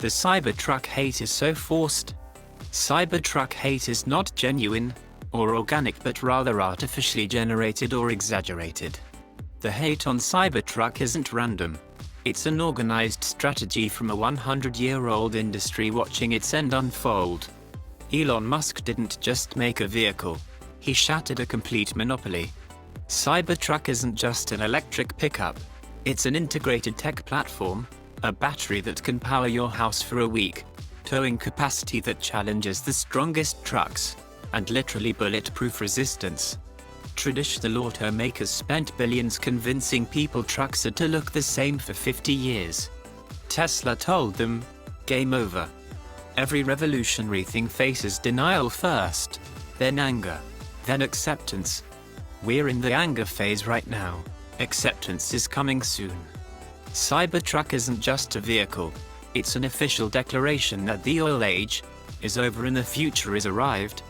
The Cybertruck hate is so forced. Cybertruck hate is not genuine or organic, but rather artificially generated or exaggerated. The hate on Cybertruck isn't random. It's an organized strategy from a 100-year-old industry watching its end unfold. Elon Musk didn't just make a vehicle. He shattered a complete monopoly. Cybertruck isn't just an electric pickup. It's an integrated tech platform, a battery that can power your house for a week, towing capacity that challenges the strongest trucks, and literally bulletproof resistance. Traditional automakers spent billions convincing people trucks are to look the same for 50 years. Tesla told them, game over. Every revolutionary thing faces denial first, then anger, then acceptance. We're in the anger phase right now. Acceptance is coming soon. Cybertruck isn't just a vehicle. It's an official declaration that the oil age is over and the future is arrived.